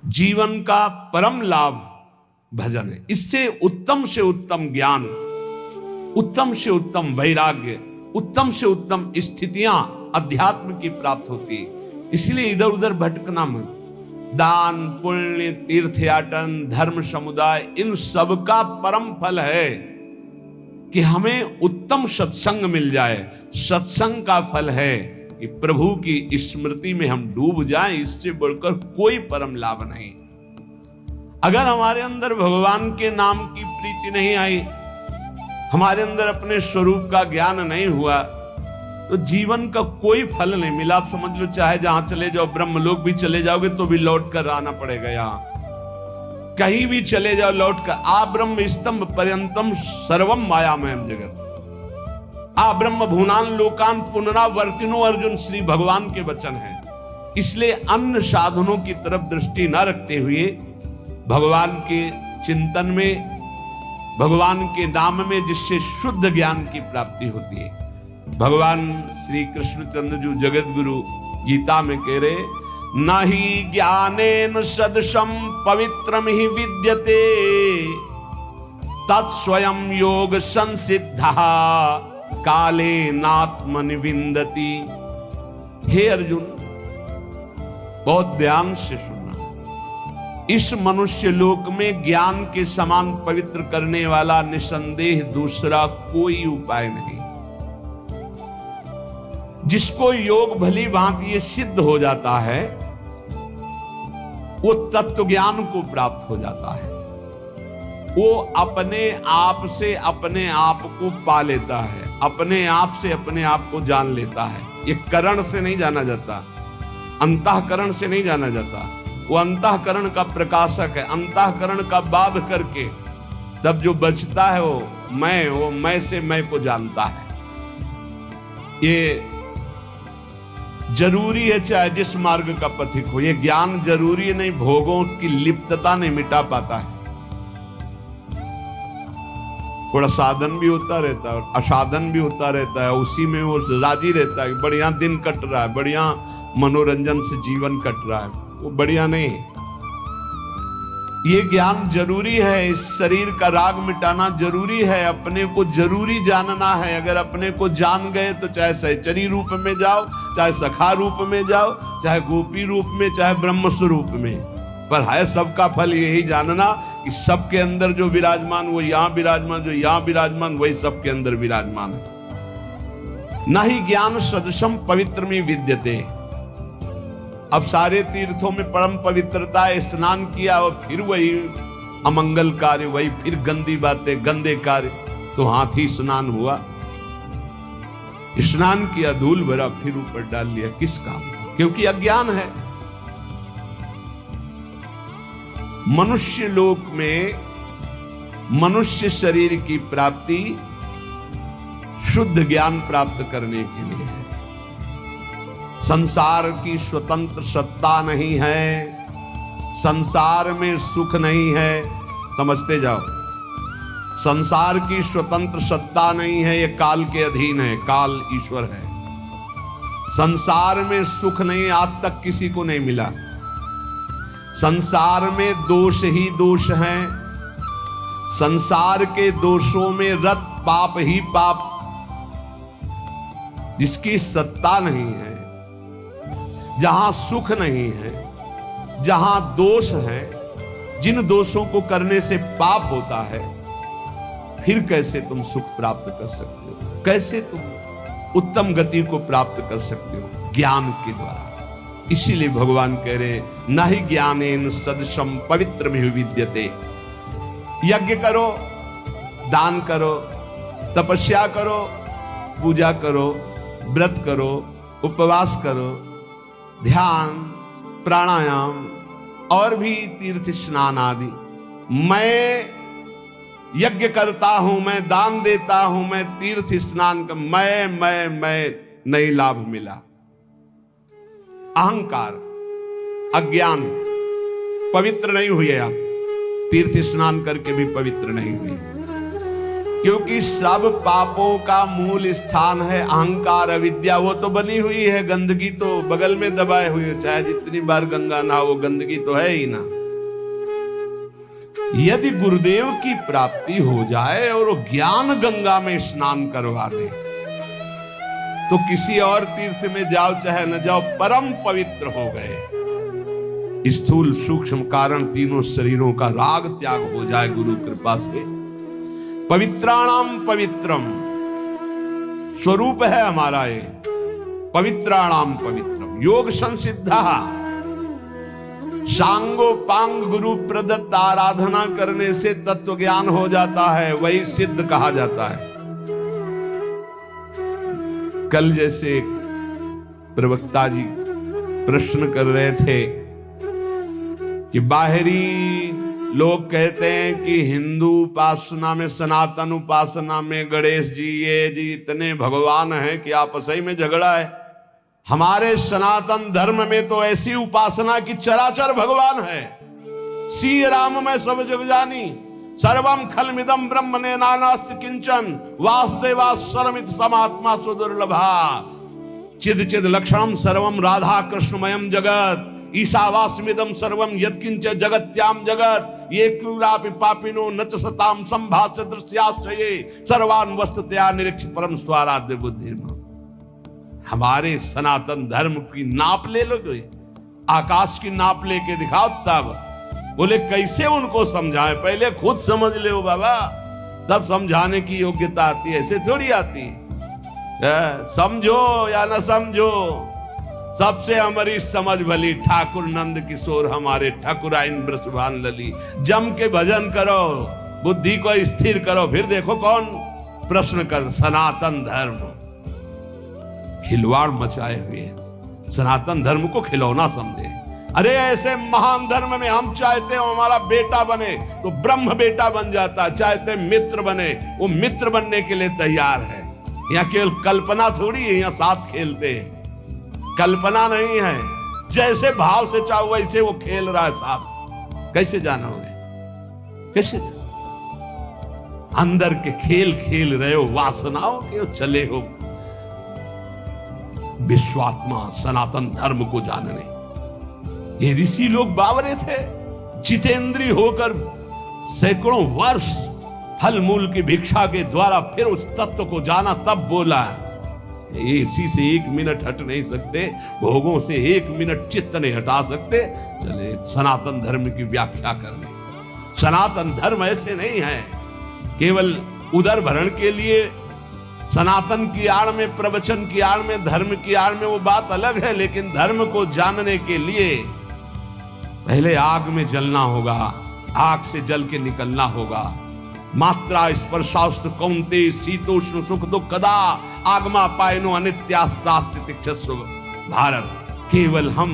जीवन का परम लाभ भजन है। इससे उत्तम से उत्तम ज्ञान, उत्तम से उत्तम वैराग्य, उत्तम से उत्तम स्थितियां अध्यात्म की प्राप्त होती है। इसलिए इधर उधर भटकना मत। दान, पुण्य, तीर्थयाटन, धर्म समुदाय, इन सब का परम फल है कि हमें उत्तम सत्संग मिल जाए। सत्संग का फल है कि प्रभु की स्मृति में हम डूब जाएं। इससे बढ़कर कोई परम लाभ नहीं। अगर हमारे अंदर भगवान के नाम की प्रीति नहीं आई, हमारे अंदर अपने स्वरूप का ज्ञान नहीं हुआ, तो जीवन का कोई फल नहीं मिला। आप समझ लो, चाहे जहां चले जाओ, ब्रह्मलोक भी चले जाओगे तो भी लौट कर आना पड़ेगा। यहां कहीं भी चले जाओ लौट कर आ ब्रह्म स्तंभ पर्यंतम सर्वम मायामयम जगत आ ब्रह्म भुवनान लोकान पुनरावर्तिनो, अर्जुन श्री भगवान के वचन हैं। इसलिए अन्य साधनों की तरफ दृष्टि न रखते हुए भगवान के चिंतन में, भगवान के नाम में, जिससे शुद्ध ज्ञान की प्राप्ति होती है। भगवान श्री कृष्णचंद्र जी जगत गुरु गीता में कह रहे, न ही ज्ञानेन सदृशम पवित्रम ही विद्यते तत्स्वयं योग संसिद्धा काले नात्मनि विन्दति। हे अर्जुन, बहुत ध्यान से सुनना। इस मनुष्य लोक में ज्ञान के समान पवित्र करने वाला निसंदेह दूसरा कोई उपाय नहीं। जिसको योग भली भांति ये सिद्ध हो जाता है, वो तत्व ज्ञान को प्राप्त हो जाता है। वो अपने आप से अपने आप को पा लेता है, अपने आप से अपने आप को जान लेता है। ये करण से नहीं जाना जाता, अंतःकरण से नहीं जाना जाता। वो अंतःकरण का प्रकाशक है। अंतःकरण का बाध करके तब जो बचता है वो मैं से मैं को जानता है। ये जरूरी है, चाहे जिस मार्ग का पथिक हो। ये ज्ञान जरूरी नहीं, भोगों की लिप्तता नहीं मिटा पाता है। थोड़ा साधन भी होता रहता है और असाधन भी होता रहता है, उसी में वो राजी रहता है। बढ़िया दिन कट रहा है, बढ़िया मनोरंजन से जीवन कट रहा है, वो बढ़िया नहीं। ये ज्ञान जरूरी है। इस शरीर का राग मिटाना जरूरी है। अपने को जरूरी जानना है। अगर अपने को जान गए तो चाहे सहचरी रूप में जाओ, चाहे सखा रूप में जाओ, चाहे गोपी रूप में, चाहे ब्रह्म स्वरूप में, पर है सबका फल यही जानना कि सबके अंदर जो विराजमान वो यहां विराजमान, जो यहां विराजमान वही सबके अंदर विराजमान है। न ही ज्ञान सदृशम पवित्र में विद्यते। अब सारे तीर्थों में परम पवित्रता है। स्नान किया और फिर वही अमंगल कार्य, वही फिर गंदी बातें, गंदे कार्य। तो हाथी स्नान हुआ, स्नान किया, धूल भरा, फिर ऊपर डाल लिया, किस काम? क्योंकि अज्ञान है। मनुष्य लोक में मनुष्य शरीर की प्राप्ति शुद्ध ज्ञान प्राप्त करने के लिए है। संसार की स्वतंत्र सत्ता नहीं है, संसार में सुख नहीं है। समझते जाओ, संसार की स्वतंत्र सत्ता नहीं है, ये काल के अधीन है, काल ईश्वर है। संसार में सुख नहीं, आज तक किसी को नहीं मिला। संसार में दोष ही दोष हैं। संसार के दोषों में रत पाप ही पाप। जिसकी सत्ता नहीं है, जहां सुख नहीं है, जहां दोष है, जिन दोषों को करने से पाप होता है, फिर कैसे तुम सुख प्राप्त कर सकते हो? कैसे तुम उत्तम गति को प्राप्त कर सकते हो? ज्ञान के द्वारा। इसीलिए भगवान कह रहे, न ही ज्ञानेन सदृशम पवित्र में विद्यते। यज्ञ करो, दान करो, तपस्या करो, पूजा करो, व्रत करो, उपवास करो, ध्यान, प्राणायाम और भी तीर्थ स्नान आदि। मैं यज्ञ करता हूं, मैं दान देता हूं, मैं तीर्थ स्नान का मैं नहीं लाभ मिला। अहंकार, अज्ञान, पवित्र नहीं हुए। आप तीर्थ स्नान करके भी पवित्र नहीं हुए, क्योंकि सब पापों का मूल स्थान है अहंकार, अविद्या। वो तो बनी हुई है, गंदगी तो बगल में दबाए हुई है। चाहे जितनी बार गंगा नहाओ, गंदगी तो है ही ना। यदि गुरुदेव की प्राप्ति हो जाए और वो ज्ञान गंगा में स्नान करवा दे तो किसी और तीर्थ में जाओ चाहे न जाओ, परम पवित्र हो गए। स्थूल सूक्ष्म कारण तीनों शरीरों का राग त्याग हो जाए गुरु कृपा से। पवित्राणाम पवित्रम स्वरूप है हमारा ये, पवित्राणाम पवित्रम। योग संसिद्धा, सांगो पांग गुरु प्रदत्त आराधना करने से तत्व ज्ञान हो जाता है, वही सिद्ध कहा जाता है। कल जैसे प्रवक्ता जी प्रश्न कर रहे थे कि बाहरी लोग कहते हैं कि हिंदू उपासना में, सनातन उपासना में गणेश जी ये जी इतने भगवान हैं कि आपस ही में झगड़ा है। हमारे सनातन धर्म में तो ऐसी उपासना की चराचर भगवान है। सी राम में सब जग जानी, सर्वम खलमिदम ब्रह्मणे नानास्ति किंचन, वासुदेवा सर्वमित समात्मा सुदुर्लभा, चिद चिद लक्षणम सर्वम राधा कृष्णमयम जगत, ईशावास्मिदम सर्वम यत्किंच जगत्याम जगत, ये क्रूरापि पापिनो नच सताम संभाष्य दृश्याश्चये, सर्वान् वस्तुतया निरीक्ष परम स्वाराध्य बुद्धिर्मा। हमारे सनातन धर्म की नाप ले लो, जो आकाश की नाप लेके दिखाओ। तब बोले कैसे उनको समझाएं, पहले खुद समझ ले बाबा, तब समझाने की योग्यता आती है, ऐसे थोड़ी आती है। समझो या न समझो, सबसे हमारी समझ भली। ठाकुर नंद किशोर हमारे ठाकुराइन ब्रसभान लली, जम के भजन करो, बुद्धि को स्थिर करो, फिर देखो कौन प्रश्न कर। सनातन धर्म खिलवाड़ मचाए हुए, सनातन धर्म को खिलौना समझे। अरे ऐसे महान धर्म में हम चाहते हो हमारा बेटा बने तो ब्रह्म बेटा बन जाता, चाहते मित्र बने वो मित्र बनने के लिए तैयार है। यहाँ केवल कल्पना थोड़ी है, यहाँ साथ खेलते हैं, कल्पना नहीं है। जैसे भाव से चाहो वैसे वो खेल रहा है साथ। कैसे जानोगे, कैसे जानोगे? अंदर के खेल खेल रहे हो, वासनाओं के चले हो। विश्वात्मा सनातन धर्म को जानने ये ऋषि लोग बावरे थे, जितेंद्रीय होकर सैकड़ों वर्ष फल मूल की भिक्षा के द्वारा फिर उस तत्व को जाना, तब बोला इसी से एक मिनट हट नहीं सकते, भोगों से एक मिनट चित्त नहीं हटा सकते। चले सनातन धर्म की व्याख्या करने। सनातन धर्म ऐसे नहीं है केवल उदर भरण के लिए। सनातन की आड़ में, प्रवचन की आड़ में, धर्म की आड़ में वो बात अलग है, लेकिन धर्म को जानने के लिए पहले आग में जलना होगा, आग से जल के निकलना होगा। मात्रा स्पर्शास्त्र कौन्ते शीतोष्ण सुख दुख कदा आगमा पायनो अनित्यास्तास्तितिक्षस्व भारत। केवल हम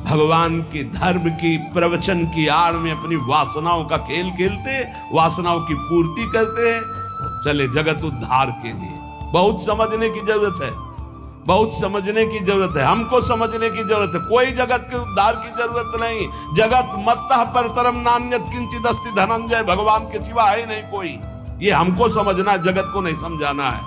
भगवान के धर्म की प्रवचन की आड़ में अपनी वासनाओं का खेल खेलते, वासनाओं की पूर्ति करते हैं। चले जगत उद्धार के लिए बहुत समझने की जरूरत है, बहुत समझने की जरूरत है, हमको समझने की जरूरत है। कोई जगत के उद्धार की जरूरत नहीं। जगत मत्तः परतरम नान्यत् किंचित् अस्ति धनंजय, भगवान के सिवा है नहीं कोई। ये हमको समझना है, जगत को नहीं समझाना है।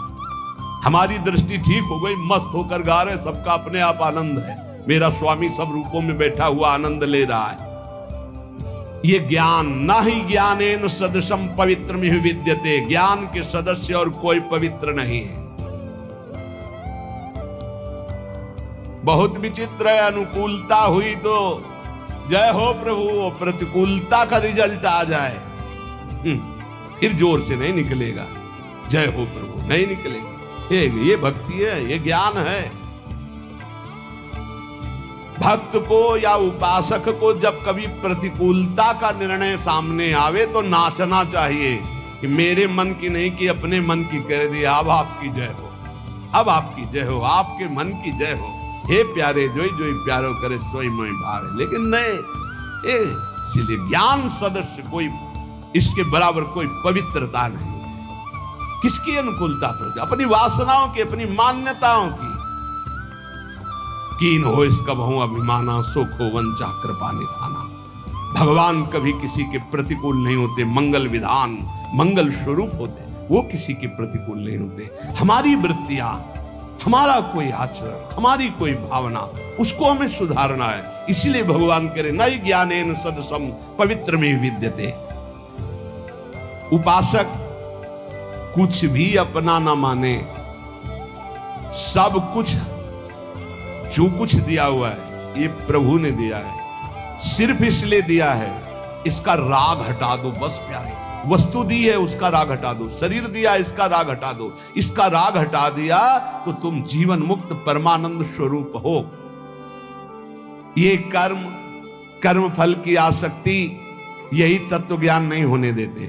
हमारी दृष्टि ठीक हो गई, मस्त होकर गा रहे, सबका अपने आप आनंद है। मेरा स्वामी सब रूपों में बैठा हुआ आनंद ले रहा है। ये ज्ञान ना ही ज्ञानेन सदृशम पवित्रमिह विद्यते, ज्ञान के सदस्य और कोई पवित्र नहीं है। बहुत विचित्र है, अनुकूलता हुई तो जय हो प्रभु, प्रतिकूलता का रिजल्ट आ जाए फिर जोर से नहीं निकलेगा, जय हो प्रभु नहीं निकलेगा। ये भक्ति है, ये ज्ञान है। भक्त को या उपासक को जब कभी प्रतिकूलता का निर्णय सामने आवे तो नाचना चाहिए कि मेरे मन की नहीं कि अपने मन की कह दी। अब आपकी जय हो, अब आपकी जय हो, आपके मन की जय हो। हे प्यारे जोई जोई प्यारो करे सोई मोई भावे। लेकिन नहीं, इसलिए ज्ञान सदस्य कोई इसके बराबर कोई पवित्रता नहीं है। किसकी अनुकूलता पर? अपनी वासनाओं की, अपनी मान्यताओं की। कीन हो इसका बहु अभिमाना, सुख हो वंचा कृपा निधाना। भगवान कभी किसी के प्रतिकूल नहीं होते। मंगल विधान, मंगल स्वरूप होते, वो किसी के प्रतिकूल नहीं होते। हमारी वृत्तियां, हमारा कोई आचरण, हमारी कोई भावना, उसको हमें सुधारना है। इसलिए भगवान करे नई ज्ञानेन सदसम पवित्र में विद्यते। उपासक कुछ भी अपना ना माने, सब कुछ जो कुछ दिया हुआ है ये प्रभु ने दिया है, सिर्फ इसलिए दिया है इसका राग हटा दो बस प्यारे। वस्तु दी है उसका राग हटा दो, शरीर दिया इसका राग हटा दो, इसका राग हटा दिया तो तुम जीवन मुक्त परमानंद स्वरूप हो। ये कर्म फल की आसक्ति यही तत्व ज्ञान नहीं होने देते।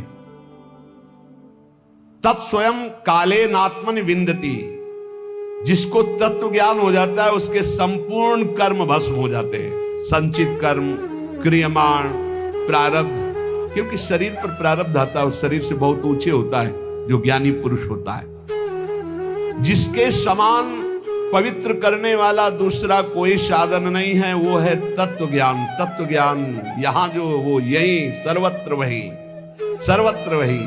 तत्स्वयं काले नात्मन विंदति, जिसको तत्व ज्ञान हो जाता है उसके संपूर्ण कर्म भस्म हो जाते हैं, संचित कर्म, क्रियमाण, प्रारब्ध, क्योंकि शरीर पर प्रारब्ध आता है उस शरीर से बहुत ऊंचे होता है जो ज्ञानी पुरुष होता है। जिसके समान पवित्र करने वाला दूसरा कोई साधन नहीं है, वो है तत्व ज्ञान। तत्व ज्ञान यहां जो वो यही सर्वत्र वही, सर्वत्र वही,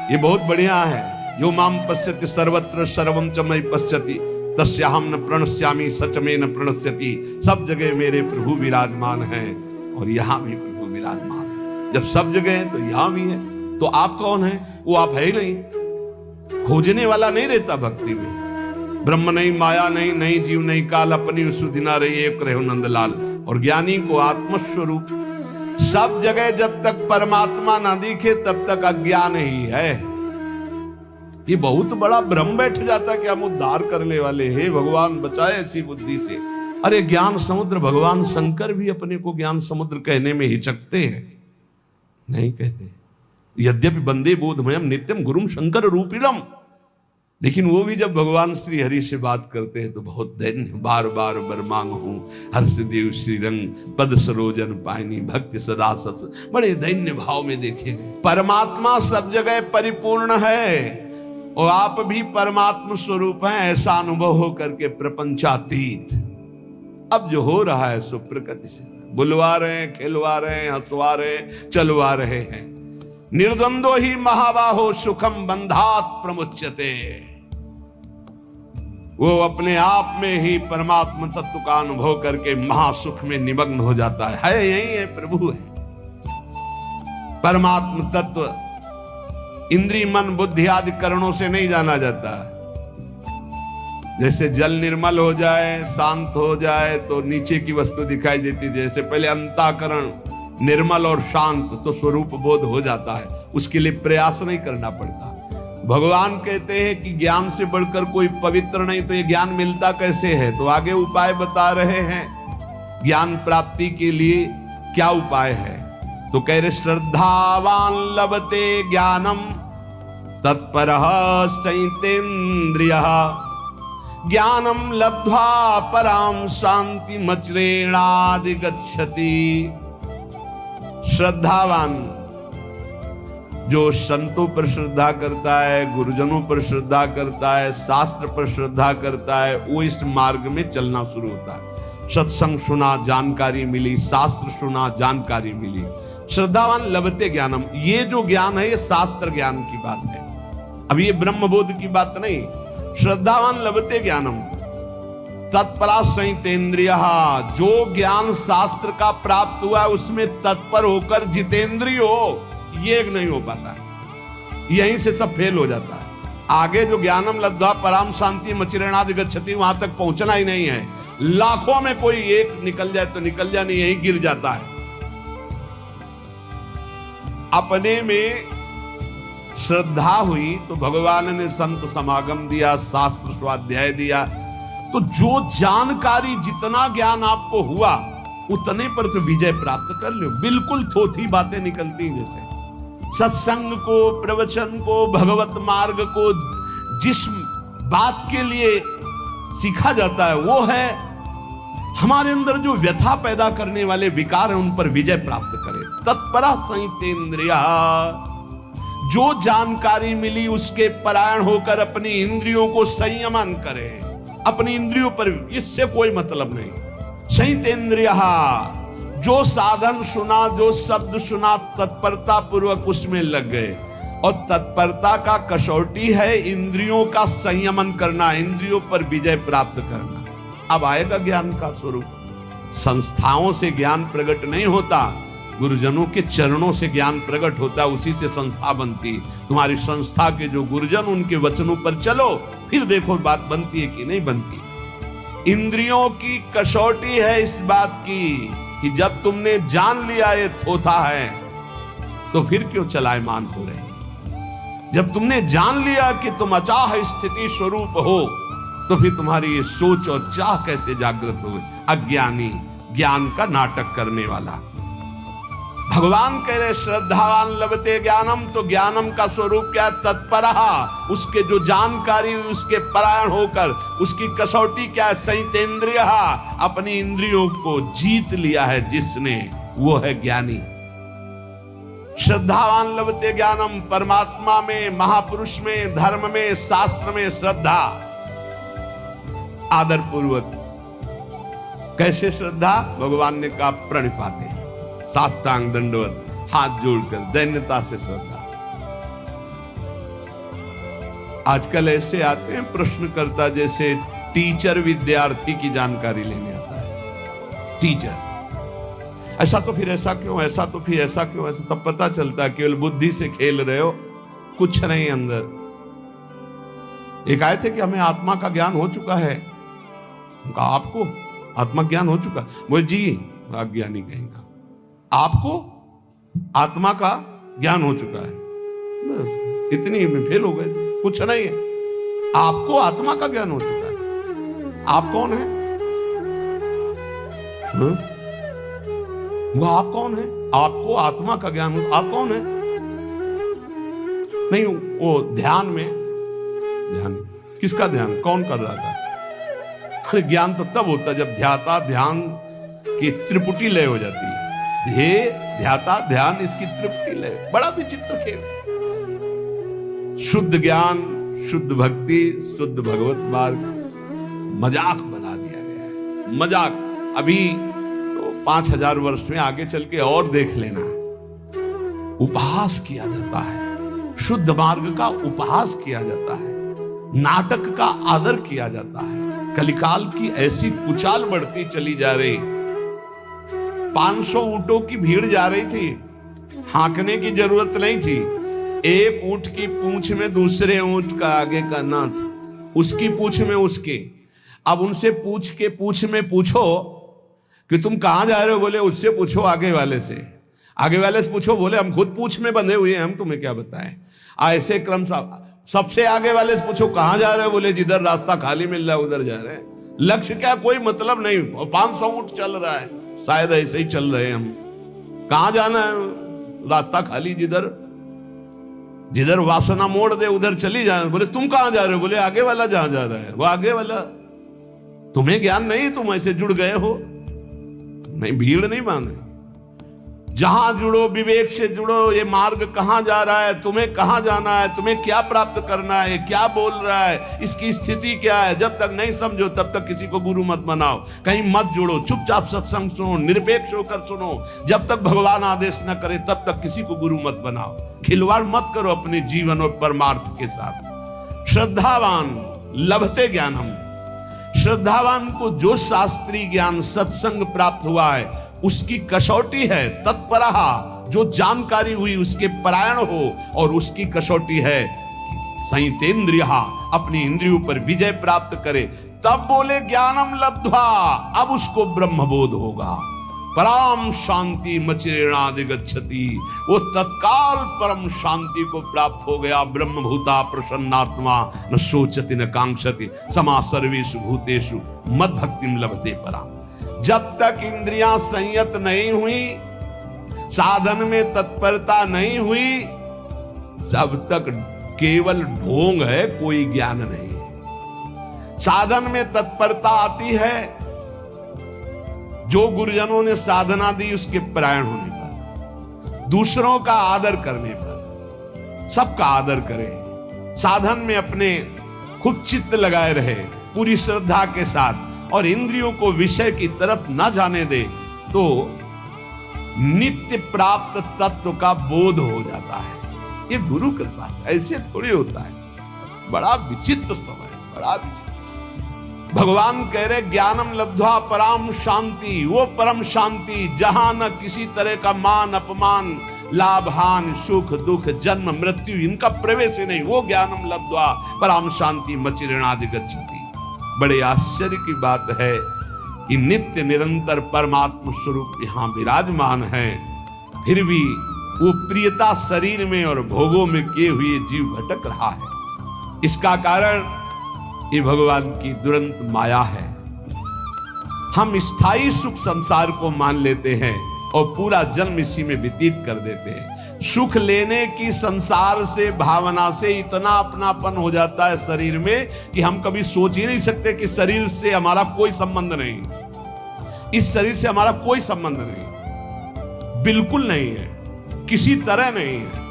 ये बहुत बढ़िया है। यो माम पश्यति सर्वत्र सर्वम च मयि पश्यति तस्याहं न प्रणश्यामि सच में न प्रणश्यति। सब जगह मेरे प्रभु विराजमान हैं और यहां भी प्रभु विराजमान है। जब सब जगह है तो यहां भी है, तो आप कौन है? वो आप है ही नहीं। खोजने वाला नहीं रहता भक्ति में। ब्रह्म नहीं, माया नहीं, नहीं जीव नहीं काल, अपनी सुदिना रही एक रहो नंदलाल। और ज्ञानी को आत्मस्वरूप सब जगह जब तक परमात्मा ना दिखे तब तक अज्ञान ही है। ये बहुत बड़ा भ्रम बैठ जाता कि हम उद्धार करने वाले हैं, भगवान बचाए ऐसी बुद्धि से। अरे ज्ञान समुद्र, भगवान शंकर भी अपने को ज्ञान समुद्र कहने में हिचकते हैं, नहीं कहते। यद्यपि वंदे बोधमयम नित्यम गुरुम शंकर रूपिणम, लेकिन वो भी जब भगवान श्री हरि से बात करते हैं तो बहुत दैन्य, बार बार बर मांग हूं हर्षदेव श्रीरंग पद सरोजन पायनी भक्ति सदा सत, बड़े दैन्य भाव में देखे गए। परमात्मा सब जगह परिपूर्ण है और आप भी परमात्मा स्वरूप हैं, ऐसा अनुभव हो करके प्रपंचातीत अब जो हो रहा है सो प्रकृति से बुलवा रहे हैं, खिलवा रहे हैं, हंसवा रहे हैं, चलवा रहे हैं। निर्द्वंदो ही महाबाहो सुखम बंधात प्रमुच्यते। वो अपने आप में ही परमात्मा तत्व का अनुभव करके महासुख में निमग्न हो जाता है। यही है, प्रभु है। परमात्मा तत्व इंद्रिय मन बुद्धि आदि करणों से नहीं जाना जाता। जैसे जल निर्मल हो जाए, शांत हो जाए तो नीचे की वस्तु दिखाई देती है। जैसे पहले अंतःकरण निर्मल और शांत तो स्वरूप बोध हो जाता है, उसके लिए प्रयास नहीं करना पड़ता। भगवान कहते हैं कि ज्ञान से बढ़कर कोई पवित्र नहीं, तो ये ज्ञान मिलता कैसे है? तो आगे उपाय बता रहे हैं ज्ञान प्राप्ति के लिए क्या उपाय है। तो कह रहे श्रद्धावान लभते ज्ञानम तत्परः संयतेन्द्रियः ज्ञानम लब्ध्वा पराम शांति मच्रेणाधिगच्छति। श्रद्धावान जो संतों पर श्रद्धा करता है, गुरुजनों पर श्रद्धा करता है, शास्त्र पर श्रद्धा करता है, वो इस मार्ग में चलना शुरू होता है। सत्संग सुना, जानकारी मिली, शास्त्र सुना, जानकारी मिली। श्रद्धावान लभते ज्ञानम, ये जो ज्ञान है ये शास्त्र ज्ञान की बात है, अब ये ब्रह्मबोध की बात नहीं। श्रद्धावान लभते ज्ञानम तत्परा संयतेन्द्रियः, जो ज्ञान शास्त्र का प्राप्त हुआ है उसमें तत्पर होकर जितेंद्रिय हो, ये नहीं हो पाता है। यहीं से सब फेल हो जाता है। आगे जो ज्ञानम लब्ध्वा पराम शांति मच्रेणाधिगच्छति, वहां तक पहुंचना ही नहीं है। लाखों में कोई एक निकल जाए तो निकल जाए, नहीं यहीं गिर जाता है। अपने में श्रद्धा हुई तो भगवान ने संत समागम दिया, शास्त्र स्वाध्याय दिया, तो जो जानकारी जितना ज्ञान आपको हुआ उतने पर तो विजय प्राप्त कर लो। बिल्कुल थोथी बातें निकलती हैं। जैसे सत्संग को, प्रवचन को, भगवत मार्ग को जिस बात के लिए सीखा जाता है वो है हमारे अंदर जो व्यथा पैदा करने वाले विकार हैं उन पर विजय प्राप्त करें। तत्परा संयतेन्द्रियः, जो जानकारी मिली उसके परायण होकर अपनी इंद्रियों को संयमन करे। अपनी इंद्रियों पर इससे कोई मतलब नहीं। संयतेन्द्रियः, जो साधन सुना, जो शब्द सुना, तत्परता पूर्वक उसमें लग गए। और तत्परता का कसौटी है इंद्रियों का संयमन करना, इंद्रियों पर विजय प्राप्त करना। अब आएगा ज्ञान का स्वरूप। संस्थाओं से ज्ञान प्रकट नहीं होता, गुरुजनों के चरणों से ज्ञान प्रकट होता है, उसी से संस्था बनती। तुम्हारी संस्था के जो गुरुजन, उनके वचनों पर चलो, फिर देखो बात बनती है कि नहीं बनती। इंद्रियों की कसौटी है इस बात की कि जब तुमने जान लिया ये थोथा है तो फिर क्यों चलायमान हो रहे। जब तुमने जान लिया कि तुम अचाह स्थिति स्वरूप हो तो फिर तुम्हारी ये सोच और चाह कैसे जागृत हो। अज्ञानी ज्ञान का नाटक करने वाला। भगवान कह रहे श्रद्धावान लभते ज्ञानम, तो ज्ञानम का स्वरूप क्या? तत्परहा, उसके जो जानकारी हुई उसके परायण होकर। उसकी कसौटी क्या है? संयतेन्द्रिय, अपनी इंद्रियों को जीत लिया है जिसने, वो है ज्ञानी। श्रद्धावान लभते ज्ञानम, परमात्मा में, महापुरुष में, धर्म में, शास्त्र में श्रद्धा, आदर पूर्वक। कैसे श्रद्धा? भगवान ने कहा प्रणिपाते, साष्टांग दंडवत, हाथ जोड़कर दैन्यता से श्रद्धा। आजकल ऐसे आते हैं प्रश्नकर्ता जैसे टीचर विद्यार्थी की जानकारी लेने आता है। टीचर, ऐसा तो फिर ऐसा क्यों, ऐसा तो फिर ऐसा क्यों, ऐसा तब पता चलता है केवल बुद्धि से खेल रहे हो, कुछ नहीं अंदर। एक आए थे कि हमें आत्मा का ज्ञान हो चुका है। उनका आपको आत्मा ज्ञान हो चुका? बोले जी, अज्ञानी कहेगा, आपको आत्मा का ज्ञान हो चुका है? बस इतनी में फेल हो गए, कुछ नहीं है। आपको आत्मा का ज्ञान हो चुका है। आप कौन है? वो आप कौन है? आपको आत्मा का ज्ञान हो, आप कौन है? नहीं, वो ध्यान में, ध्यान किसका ध्यान, कौन कर रहा था? अरे ज्ञान तो तब होता जब ध्याता ध्यान की त्रिपुटी लय हो जाती है। ध्येय, ध्याता, ध्यान, इसकी त्रिपुटी लय। बड़ा विचित्र खेल। शुद्ध ज्ञान, शुद्ध भक्ति, शुद्ध भगवत मार्ग मजाक बना दिया गया है। मजाक। अभी तो 5000 वर्ष में आगे चल के और देख लेना, उपहास किया जाता है। शुद्ध मार्ग का उपहास किया जाता है, नाटक का आदर किया जाता है। कलिकाल की ऐसी कुचाल बढ़ती चली जा रही। 500 ऊंटों की भीड़ जा रही थी, हांकने की जरूरत नहीं थी। एक ऊंट की पूंछ में दूसरे ऊंट का आगे का नाथ, उसकी पूंछ में उसके। अब उनसे पूंछ में पूछो कि तुम कहां जा रहे हो, बोले उससे पूछो आगे वाले से। आगे वाले से पूछो, बोले हम खुद पूंछ में बंधे हुए हैं, हम तुम्हें क्या बताएं। ऐसे क्रम सबसे आगे वाले से पूछो कहां जा रहे हो, बोले जिधर रास्ता खाली मिल रहा है उधर जा रहे हैं। लक्ष्य क्या, कोई मतलब नहीं। 500 ऊंट चल रहा है, शायद ऐसे ही चल रहे हैं हम। कहां जाना है? रास्ता खाली, जिधर जिधर वासना मोड़ दे उधर चली जाए। बोले तुम कहां जा रहे हो, बोले आगे वाला जहां जा रहा है वो आगे वाला। तुम्हें ज्ञान नहीं, तुम ऐसे जुड़ गए हो। नहीं, भीड़ नहीं बांधे। जहां जुड़ो, विवेक से जुड़ो। ये मार्ग कहां जा रहा है, तुम्हें कहां जाना है, तुम्हें क्या प्राप्त करना है, क्या बोल रहा है, इसकी स्थिति क्या है। जब तक नहीं समझो तब तक किसी को गुरु मत बनाओ, कहीं मत जुड़ो। चुपचाप सत्संग सुनो, निरपेक्ष होकर सुनो। जब तक भगवान आदेश न करे तब तक किसी को गुरु मत बनाओ। खिलवाड़ मत करो अपने जीवन और परमार्थ के साथ। श्रद्धावान लभते ज्ञानम, श्रद्धावान को जो शास्त्रीय ज्ञान सत्संग प्राप्त हुआ है उसकी कसौटी है तत्परहा, जो जानकारी हुई उसके परायण हो। और उसकी कसौटी है संयतेन्द्रिया, अपनी इंद्रियों पर विजय प्राप्त करे। तब बोले ज्ञानम लब्ध्वा, अब उसको ब्रह्मबोध होगा। परम शांति मचिरेणादिगच्छति, वो तत्काल परम शांति को प्राप्त हो गया। ब्रह्मभूता प्रसन्नात्मा न सोचति न कांक्षति, समा सर्वेषु भूतेषु मद भक्तिम लभते पराम। जब तक इंद्रियां संयत नहीं हुई, साधन में तत्परता नहीं हुई, जब तक केवल ढोंग है, कोई ज्ञान नहीं। साधन में तत्परता आती है जो गुरुजनों ने साधना दी उसके परायण होने पर, दूसरों का आदर करने पर। सबका आदर करे, साधन में अपने खूब चित्त लगाए रहे पूरी श्रद्धा के साथ, और इंद्रियों को विषय की तरफ न जाने दे, तो नित्य प्राप्त तत्व का बोध हो जाता है। ये गुरु कृपा से, ऐसे थोड़ी होता है। बड़ा विचित्र समय, बड़ा विचित्र। भगवान कह रहे ज्ञानम लब्ध्वा पराम शांति, वो परम शांति जहां न किसी तरह का मान अपमान, लाभ हानि, सुख दुख, जन्म मृत्यु इनका प्रवेश ही नहीं, वो ज्ञानम लब्ध्वा पराम शांति मचिरेणादि गच्छति। बड़े आश्चर्य की बात है कि नित्य निरंतर परमात्म स्वरूप यहां विराजमान है, फिर भी वो प्रियता शरीर में और भोगों में किए हुए जीव भटक रहा है। इसका कारण ये भगवान की दुरंत माया है। हम स्थायी सुख संसार को मान लेते हैं और पूरा जन्म इसी में व्यतीत कर देते हैं। सुख लेने की संसार से भावना से इतना अपनापन हो जाता है शरीर में कि हम कभी सोच ही नहीं सकते कि शरीर से हमारा कोई संबंध नहीं, इस शरीर से हमारा कोई संबंध नहीं, बिल्कुल नहीं है, किसी तरह नहीं है।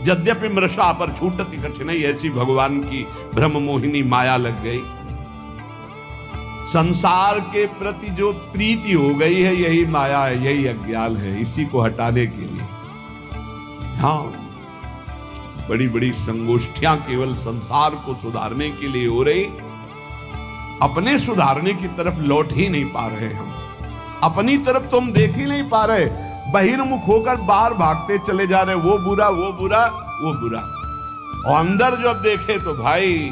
यद्यपि मृषा पर छूटति कठिनाई, ऐसी भगवान की ब्रह्म मोहिनी माया लग गई। संसार के प्रति जो प्रीति हो गई है यही माया है, यही अज्ञान है। इसी को हटाने के लिए हाँ बड़ी बड़ी संगोष्ठियां केवल संसार को सुधारने के लिए हो रही, अपने सुधारने की तरफ लौट ही नहीं पा रहे। हम अपनी तरफ तो हम देख ही नहीं पा रहे, बहिर्मुख होकर बाहर भागते चले जा रहे, वो बुरा वो बुरा वो बुरा, और अंदर जब देखे तो भाई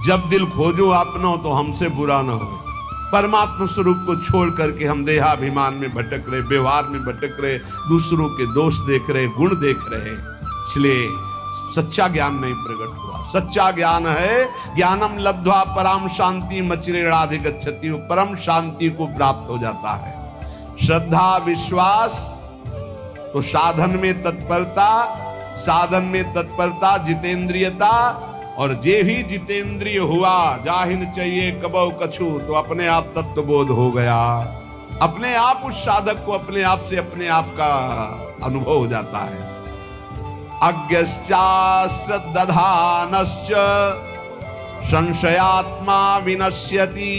जब दिल खोजो अपना तो हमसे बुरा ना हो। परमात्मा स्वरूप को छोड़ करके हम देहाभिमान में भटक रहे, व्यवहार में भटक रहे, दूसरों के दोष देख रहे, गुण देख रहे, इसलिए सच्चा ज्ञान नहीं प्रकट हुआ। सच्चा ज्ञान है ज्ञानम लब्ध्वा पराम शांति मचिरेणादि गच्छति, परम शांति को प्राप्त हो जाता है। श्रद्धा विश्वास तो साधन में तत्परता, साधन में तत्परता जितेंद्रियता, और जे ही जितेंद्रिय हुआ जाहिन चाहिए कबौ कछु, तो अपने आप तत्वबोध हो गया। अपने आप उस साधक को अपने आप से अपने आप का अनुभव हो जाता है। अज्ञश्चा श्रद्धानश्च संशयात्मा विनश्यति,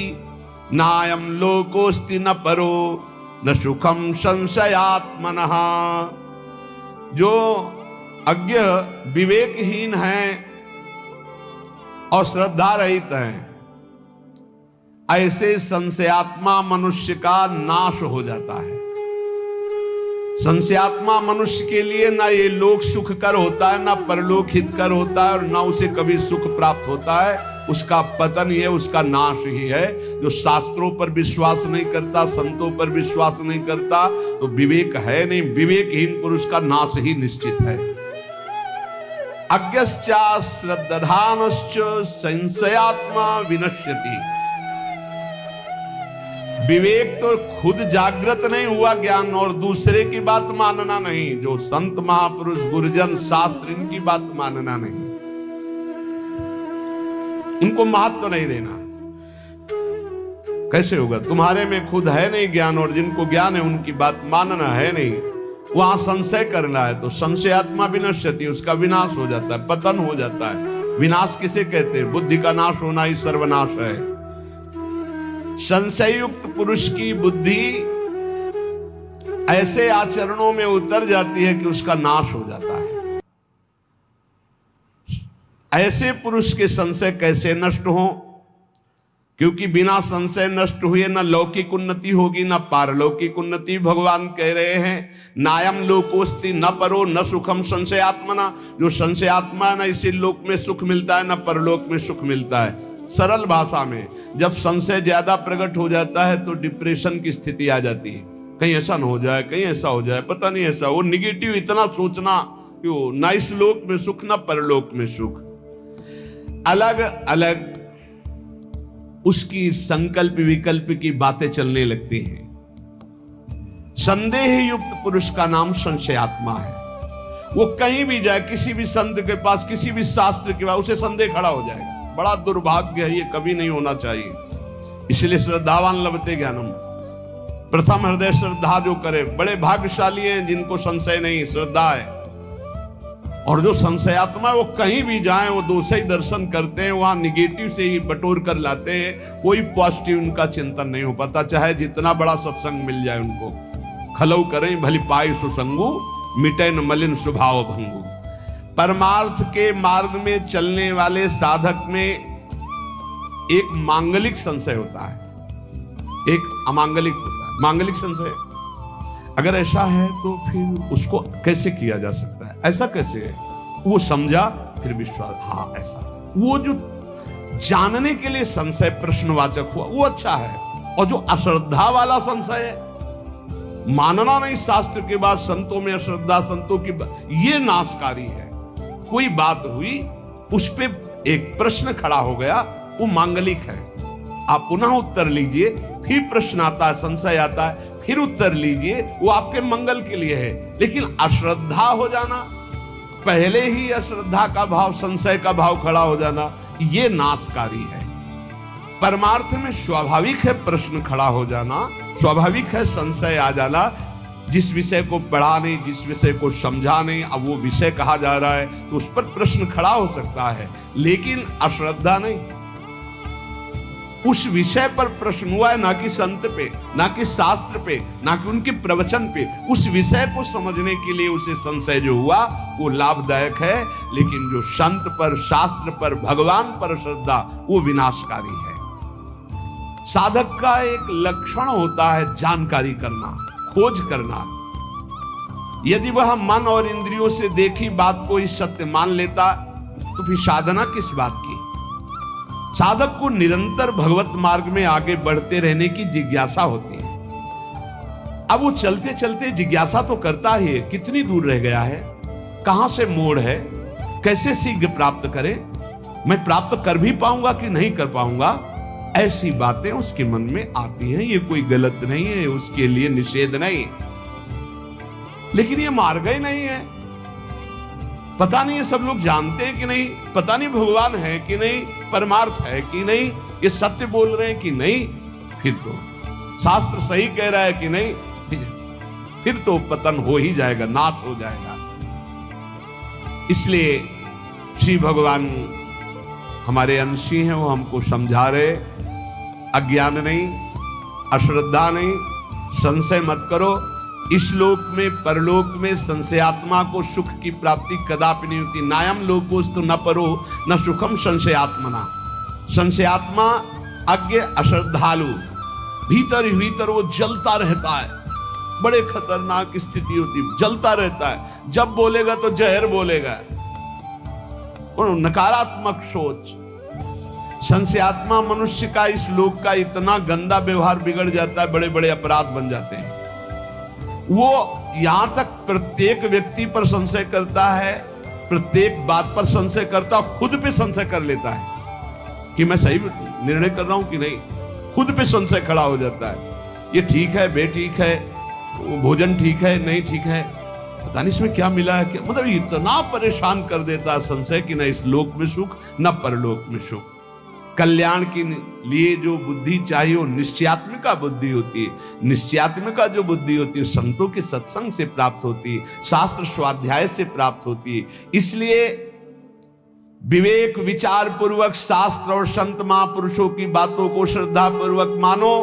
नायं लोकोस्ति न परो न सुखम संशयात्मनः। जो अज्ञ विवेकहीन है और श्रद्धा रहित हैं, ऐसे संशयात्मा मनुष्य का नाश हो जाता है। संशयात्मा मनुष्य के लिए ना ये लोक सुखकर होता है, ना परलोक हितकर होता है, और ना उसे कभी सुख प्राप्त होता है। उसका पतन ही है, उसका नाश ही है। जो शास्त्रों पर विश्वास नहीं करता, संतों पर विश्वास नहीं करता, तो विवेक है नहीं। विवेकहीन पुरुष का नाश ही निश्चित है। अज्ञश्चा श्रद्धानश्च संशयात्मा विनश्यति। विवेक तो खुद जागृत नहीं हुआ ज्ञान, और दूसरे की बात मानना नहीं। जो संत महापुरुष गुरुजन शास्त्र इनकी बात मानना नहीं, उनको महत्व नहीं देना। कैसे होगा? तुम्हारे में खुद है नहीं ज्ञान, और जिनको ज्ञान है उनकी बात मानना है नहीं, वहां संशय करना है। तो संशयात्मा विनश्यति, उसका विनाश हो जाता है, पतन हो जाता है। विनाश किसे कहते हैं? बुद्धि का नाश होना ही सर्वनाश है। संशय युक्त पुरुष की बुद्धि ऐसे आचरणों में उतर जाती है कि उसका नाश हो जाता है। ऐसे पुरुष के संशय कैसे नष्ट हो? क्योंकि बिना संशय नष्ट हुए न लौकिक उन्नति होगी न पारलौकिक उन्नति। भगवान कह रहे हैं नायम लोकोस्ति न परो न सुखम संशयात्मना। जो संशयात्मा है, न इसी लोक में सुख मिलता है न परलोक में सुख मिलता है। सरल भाषा में, जब संशय ज्यादा प्रकट हो जाता है तो डिप्रेशन की स्थिति आ जाती है। कहीं ऐसा न हो जाए, कहीं ऐसा हो जाए, पता नहीं ऐसा। वो निगेटिव इतना सोचना कि वो न इस लोक में सुख न परलोक में सुख। अलग अलग उसकी संकल्प विकल्प की बातें चलने लगती हैं। संदेह युक्त पुरुष का नाम संशयात्मा है। वो कहीं भी जाए, किसी भी संत के पास, किसी भी शास्त्र के पास, उसे संदेह खड़ा हो जाएगा। बड़ा दुर्भाग्य है, ये कभी नहीं होना चाहिए। इसलिए श्रद्धावान लभते ज्ञानम, प्रथम हृदय श्रद्धा जो करे, बड़े भाग्यशाली हैं जिनको संशय नहीं, श्रद्धा है। और जो संशयात्मा वो कहीं भी जाएं, वो दूसरे ही दर्शन करते हैं, वहां निगेटिव से ही बटोर कर लाते हैं। कोई पॉजिटिव उनका चिंतन नहीं हो पाता, चाहे जितना बड़ा सत्संग मिल जाए उनको। खलौ करें भली पाई सुसंगु, मिटे न मलिन स्वभाव भंगु। परमार्थ के मार्ग में चलने वाले साधक में एक मांगलिक संशय होता है, एक अमांगलिक होता है। मांगलिक संशय अगर ऐसा है तो फिर उसको कैसे किया जा सकता है, ऐसा कैसे है, वो समझा फिर विश्वास, हाँ ऐसा। वो जो जानने के लिए संशय प्रश्नवाचक हुआ वो अच्छा है। और जो अश्रद्धा वाला संशय है, मानना नहीं शास्त्र के बाद, संतों में अश्रद्धा, संतों की ये नाशकारी है। कोई बात हुई, उस पे एक प्रश्न खड़ा हो गया, वो मांगलिक है। आप पुनः उत्तर लीजिए, फिर प्रश्न आता है, संशय आता है, फिर उत्तर लीजिए, वो आपके मंगल के लिए है। लेकिन अश्रद्धा हो जाना, पहले ही अश्रद्धा का भाव, संशय का भाव खड़ा हो जाना, ये नाशकारी है। परमार्थ में स्वाभाविक है प्रश्न खड़ा हो जाना, स्वाभाविक है संशय आ जाना। जिस विषय को पढ़ा नहीं, जिस विषय को समझा नहीं, अब वो विषय कहा जा रहा है तो उस पर प्रश्न खड़ा हो सकता है, लेकिन अश्रद्धा नहीं। उस विषय पर प्रश्न हुआ है, ना कि संत पे, ना कि शास्त्र पे, ना कि उनके प्रवचन पे। उस विषय को समझने के लिए उसे संशय जो हुआ वो लाभदायक है। लेकिन जो संत पर, शास्त्र पर, भगवान पर श्रद्धा, वो विनाशकारी है। साधक का एक लक्षण होता है जानकारी करना, खोज करना। यदि वह मन और इंद्रियों से देखी बात को ही सत्य मान लेता तो फिर साधना किस बात की। साधक को निरंतर भगवत मार्ग में आगे बढ़ते रहने की जिज्ञासा होती है। अब वो चलते चलते जिज्ञासा तो करता ही है, कितनी दूर रह गया है, कहां से मोड़ है, कैसे शीघ्र प्राप्त करें, मैं प्राप्त कर भी पाऊंगा कि नहीं कर पाऊंगा, ऐसी बातें उसके मन में आती हैं। ये कोई गलत नहीं है, उसके लिए निषेध नहीं, लेकिन ये मार्ग ही नहीं है। पता नहीं ये सब लोग जानते हैं कि नहीं, पता नहीं भगवान है कि नहीं, परमार्थ है कि नहीं, ये सत्य बोल रहे हैं कि नहीं, फिर तो शास्त्र सही कह रहा है कि नहीं, फिर तो पतन हो ही जाएगा, नाश हो जाएगा। इसलिए श्री भगवान हमारे अंशी हैं, वो हमको समझा रहे, अज्ञान नहीं, अश्रद्धा नहीं, संशय मत करो। इस लोक में, परलोक में संशयात्मा को सुख की प्राप्ति कदापि नहीं होती। नायम लोकोस्तु न परो न सुखम संशयात्मना। संशयात्मा अज्ञ अश्रद्धालु, भीतर ही भीतर वो जलता रहता है, बड़े खतरनाक स्थिति होती, जलता रहता है। जब बोलेगा तो जहर बोलेगा, और नकारात्मक सोच। संशयात्मा मनुष्य का इस लोक का इतना गंदा व्यवहार बिगड़ जाता है, बड़े बड़े अपराध बन जाते हैं। वो यहां तक प्रत्येक व्यक्ति पर संशय करता है, प्रत्येक बात पर संशय करता है, खुद पे संशय कर लेता है कि मैं सही निर्णय कर रहा हूं कि नहीं। खुद पे संशय खड़ा हो जाता है, ये ठीक है, बेठीक है, भोजन ठीक है, नहीं ठीक है, पता नहीं इसमें क्या मिला है, क्या मतलब इतना परेशान कर देता है संशय कि न इस लोक में सुख न परलोक में सुख। कल्याण के लिए जो बुद्धि चाहिए वो निश्चयात्मिका बुद्धि होती है। निश्चयात्मिका जो बुद्धि होती है संतों के सत्संग से प्राप्त होती है, शास्त्र स्वाध्याय से प्राप्त होती है। इसलिए विवेक विचार पूर्वक शास्त्र और संत महापुरुषों की बातों को श्रद्धा पूर्वक मानो,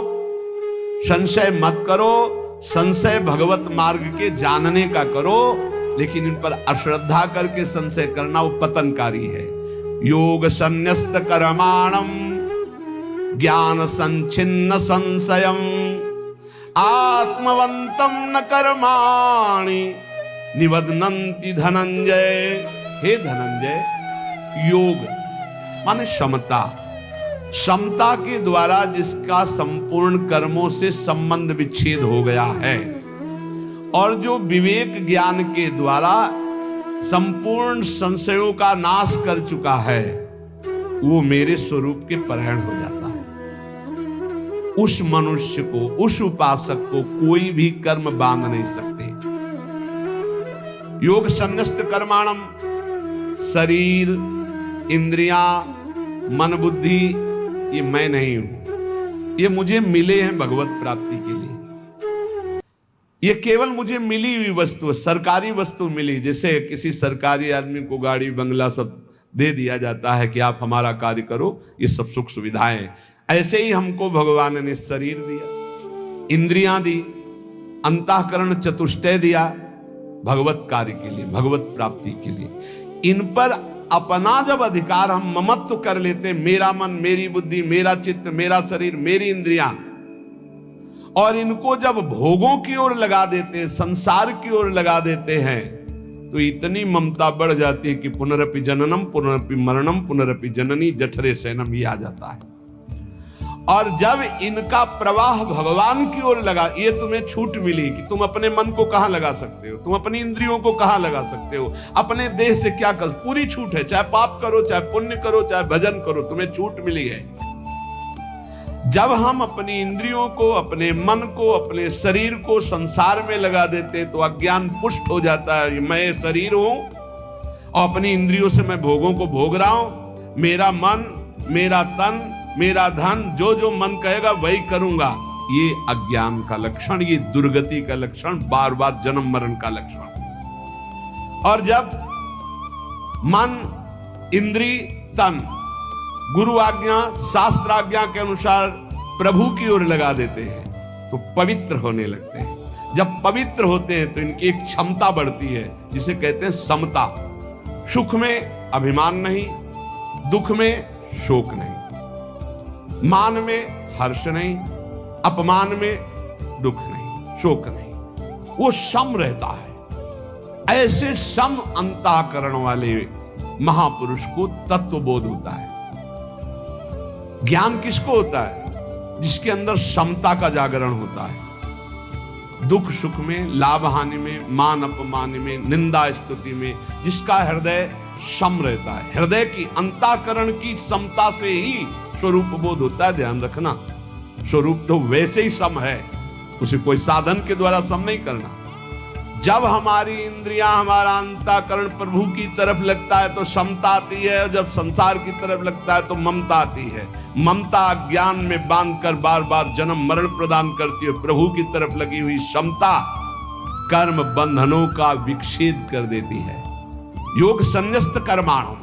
संशय मत करो। संशय भगवत मार्ग के जानने का करो, लेकिन इन पर अश्रद्धा करके संशय करना वो पतनकारी है। योग संन्यस्त कर्माणम ज्ञान संचिन्न संशयम आत्मवंतम न कर्माणि निबध्नन्ति धनंजय। हे धनंजय, योग माने समता, समता के द्वारा जिसका संपूर्ण कर्मों से संबंध विच्छेद हो गया है, और जो विवेक ज्ञान के द्वारा संपूर्ण संशयों का नाश कर चुका है, वो मेरे स्वरूप के परायण हो जाता है। उस मनुष्य को, उस उपासक को कोई भी कर्म बांध नहीं सकते। योग संन्यस्त कर्माणम, शरीर, इंद्रियां, मन, बुद्धि, ये मैं नहीं हूं, ये मुझे मिले हैं भगवत प्राप्ति के लिए। ये केवल मुझे मिली हुई वस्तु है, सरकारी वस्तु मिली। जैसे किसी सरकारी आदमी को गाड़ी बंगला सब दे दिया जाता है कि आप हमारा कार्य करो, ये सब सुख सुविधाएं, ऐसे ही हमको भगवान ने शरीर दिया, इंद्रियां दी, अंतःकरण चतुष्टय दिया भगवत कार्य के लिए, भगवत प्राप्ति के लिए। इन पर अपना जब अधिकार हम ममत्व कर लेते, मेरा मन, मेरी बुद्धि, मेरा चित्त, मेरा शरीर, मेरी इंद्रियां, और इनको जब भोगों की ओर लगा देते, संसार की ओर लगा देते हैं, तो इतनी ममता बढ़ जाती है कि पुनरपि जननम पुनरपि मरणम पुनरपि जननी जठरे शयनम ही आ जाता है। और जब इनका प्रवाह भगवान की ओर लगा, ये तुम्हें छूट मिली कि तुम अपने मन को कहां लगा सकते हो, तुम अपनी इंद्रियों को कहां लगा सकते हो, अपने देह से क्या कर, पूरी छूट है। चाहे पाप करो, चाहे पुण्य करो, चाहे भजन करो, तुम्हें छूट मिली है। जब हम अपनी इंद्रियों को, अपने मन को, अपने शरीर को संसार में लगा देते तो अज्ञान पुष्ट हो जाता है। मैं शरीर हूं और अपनी इंद्रियों से मैं भोगों को भोग रहा हूं, मेरा मन, मेरा तन, मेरा धन, जो जो मन कहेगा वही करूंगा। ये अज्ञान का लक्षण, ये दुर्गति का लक्षण, बार बार जन्म मरण का लक्षण। और जब मन, इंद्री, तन गुरु आज्ञा, शास्त्र आज्ञा के अनुसार प्रभु की ओर लगा देते हैं तो पवित्र होने लगते हैं। जब पवित्र होते हैं तो इनकी एक क्षमता बढ़ती है जिसे कहते हैं समता। सुख में अभिमान नहीं, दुख में शोक नहीं, मान में हर्ष नहीं, अपमान में दुख नहीं, शोक नहीं, वो सम रहता है। ऐसे सम अंतःकरण वाले महापुरुष को तत्वबोध होता है। ज्ञान किसको होता है? जिसके अंदर समता का जागरण होता है। दुख सुख में, लाभ हानि में, मान अपमान में, निंदा स्तुति में, जिसका हृदय सम रहता है। हृदय की, अंतःकरण की समता से ही स्वरूप बोध होता है। ध्यान रखना, स्वरूप तो वैसे ही सम है, उसे कोई साधन के द्वारा सम नहीं करना। जब हमारी इंद्रियां, हमारा अंतःकरण प्रभु की तरफ लगता है तो समता आती है, और जब संसार की तरफ लगता है तो ममता आती है। ममता ज्ञान में बांधकर बार बार जन्म मरण प्रदान करती है। प्रभु की तरफ लगी हुई समता कर्म बंधनों का विच्छेद कर देती है। योग संन्यस्त कर्माणु,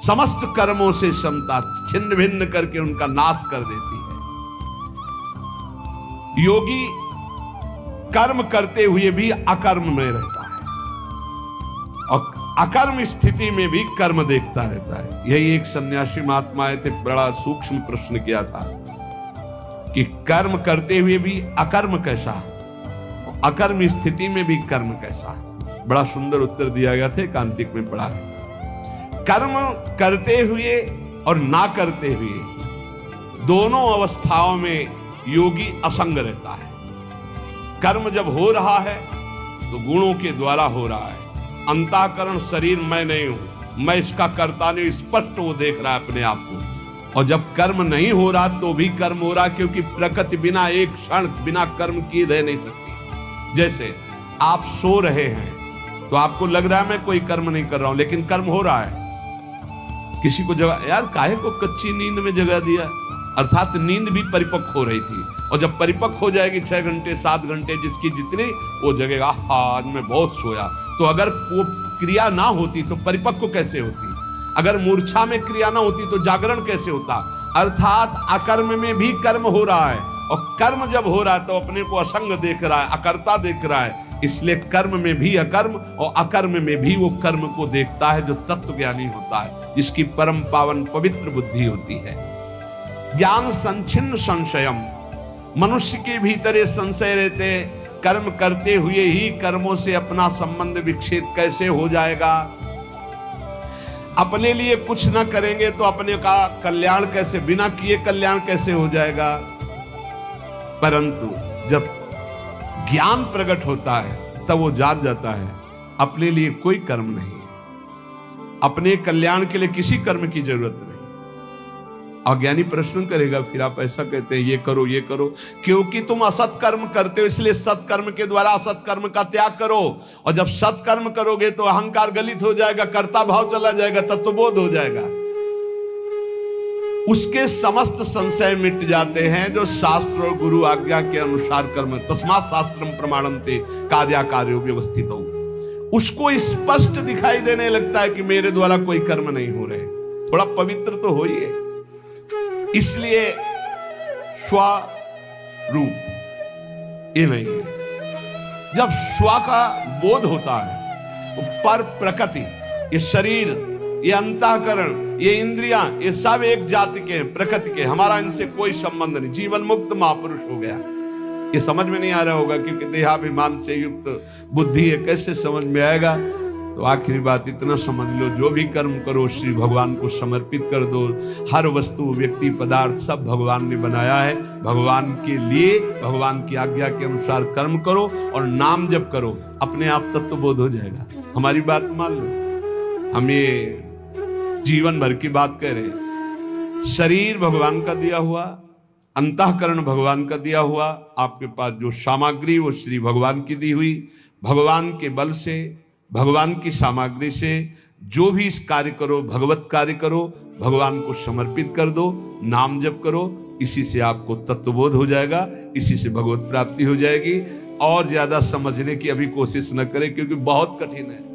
समस्त कर्मों से समता छिन्न भिन्न करके उनका नाश कर देती है। योगी कर्म करते हुए भी अकर्म में रहता है और अकर्म स्थिति में भी कर्म देखता रहता है। यही एक सन्यासी महात्मा आए थे, बड़ा सूक्ष्म प्रश्न किया था कि कर्म करते हुए भी अकर्म कैसा, अकर्म स्थिति में भी कर्म कैसा। बड़ा सुंदर उत्तर दिया गया था, कांतिक में पढ़ा। कर्म करते हुए और ना करते हुए दोनों अवस्थाओं में योगी असंग रहता है। कर्म जब हो रहा है तो गुणों के द्वारा हो रहा है। अंतःकरण शरीर मैं नहीं हूं, मैं इसका कर्ता नहीं, स्पष्ट वो देख रहा है अपने आप को। और जब कर्म नहीं हो रहा तो भी कर्म हो रहा, क्योंकि प्रकृति बिना एक क्षण बिना कर्म किए रह नहीं सकती। जैसे आप सो रहे हैं तो आपको लग रहा है मैं कोई कर्म नहीं कर रहा हूं, लेकिन कर्म हो रहा है। किसी को जगह, यार काहे को कच्ची नींद में जगा दिया, अर्थात नींद भी परिपक्व हो रही थी, और जब परिपक्व हो जाएगी 6 घंटे 7 घंटे जिसकी जितनी, वो जगेगा आज मैं बहुत सोया। तो अगर वो क्रिया ना होती तो परिपक्व कैसे होती? अगर मूर्छा में क्रिया ना होती तो जागरण कैसे होता? अर्थात अकर्म में भी कर्म हो रहा है, और कर्म जब हो रहा है तो अपने को असंग देख रहा है, अकर्ता देख रहा है। इसलिए कर्म में भी अकर्म और अकर्म में भी वो कर्म को देखता है जो तत्वज्ञानी होता है, जिसकी परम पावन पवित्र बुद्धि होती है। ज्ञान संचिन्न संशयम, मनुष्य के भीतर ये संशय रहते, कर्म करते हुए ही कर्मों से अपना संबंध विच्छेद कैसे हो जाएगा, अपने लिए कुछ ना करेंगे तो अपने का कल्याण कैसे, बिना किए कल्याण कैसे हो जाएगा। परंतु जब ज्ञान प्रकट होता है तब वो जान जाता है अपने लिए कोई कर्म नहीं है, अपने कल्याण के लिए किसी कर्म की जरूरत नहीं। अज्ञानी प्रश्न करेगा, फिर आप ऐसा कहते हैं ये करो ये करो, क्योंकि तुम असत कर्म करते हो, इसलिए सत्कर्म के द्वारा असत कर्म का त्याग करो। और जब सत्कर्म करोगे तो अहंकार गलित हो जाएगा, कर्ता भाव चला जाएगा, तत्वबोध हो जाएगा। उसके समस्त संशय मिट जाते हैं जो शास्त्र और गुरु आज्ञा के अनुसार कर्म, तस्मात् शास्त्रम प्रमाणन्ते कार्याकार्यो व्यवस्थितो, उसको स्पष्ट दिखाई देने लगता है कि मेरे द्वारा कोई कर्म नहीं हो रहे। थोड़ा पवित्र तो होइए। इसलिए स्वरूप ये नहीं है। जब स्व का बोध होता है तो पर प्रकृति, ये शरीर, ये अंतःकरण, ये इंद्रियां, ये सब एक जाति के हैं, प्रकृति के, हमारा इनसे कोई संबंध नहीं। जीवन मुक्त महापुरुष हो गया। ये समझ में नहीं आ रहा होगा क्योंकि देहाभिमान से युक्त बुद्धि है, कैसे समझ में आएगा। तो आखिरी बात इतना समझ लो, जो भी कर्म करो श्री भगवान को समर्पित कर दो। हर वस्तु, व्यक्ति, पदार्थ सब भगवान ने बनाया है, भगवान के लिए, भगवान की आज्ञा के अनुसार कर्म करो और नाम जप करो, अपने आप तत्वबोध हो जाएगा। हमारी बात मान लो, हम ये जीवन भर की बात कह रहे हैं। शरीर भगवान का दिया हुआ, अंतःकरण भगवान का दिया हुआ, आपके पास जो सामग्री वो श्री भगवान की दी हुई, भगवान के बल से, भगवान की सामग्री से जो भी इस कार्य करो, भगवत कार्य करो, भगवान को समर्पित कर दो, नाम जप करो, इसी से आपको तत्वबोध हो जाएगा, इसी से भगवत प्राप्ति हो जाएगी। और ज्यादा समझने की अभी कोशिश न करें क्योंकि बहुत कठिन है।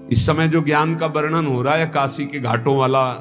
इस समय जो ज्ञान का वर्णन हो रहा है, काशी के घाटों वाला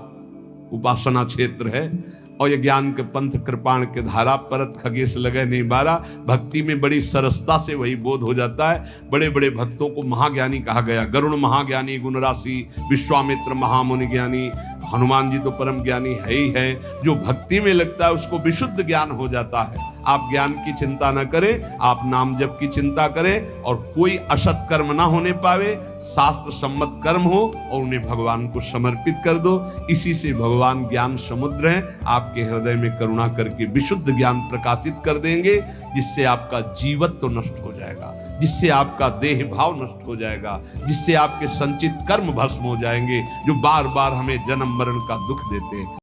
उपासना क्षेत्र है, और ये ज्ञान के पंथ कृपाण के धारा परत खगेश लगे नहीं बारा। भक्ति में बड़ी सरसता से वही बोध हो जाता है। बड़े बड़े भक्तों को महाज्ञानी कहा गया। गरुण महाज्ञानी गुण राशि, विश्वामित्र महामुनि ज्ञानी, हनुमान जी तो परम ज्ञानी है ही है। जो भक्ति में लगता है उसको विशुद्ध ज्ञान हो जाता है। आप ज्ञान की चिंता न करें, आप नाम जप की चिंता करें और कोई असत कर्म ना होने पावे, शास्त्र सम्मत कर्म हो और उन्हें भगवान को समर्पित कर दो। इसी से भगवान ज्ञान समुद्र हैं, आपके हृदय में करुणा करके विशुद्ध ज्ञान प्रकाशित कर देंगे, जिससे आपका जीवत्व नष्ट हो जाएगा, जिससे आपका देह भाव नष्ट हो जाएगा, जिससे आपके संचित कर्म भस्म हो जाएंगे, जो बार बार हमें जन्म मरण का दुख देते हैं।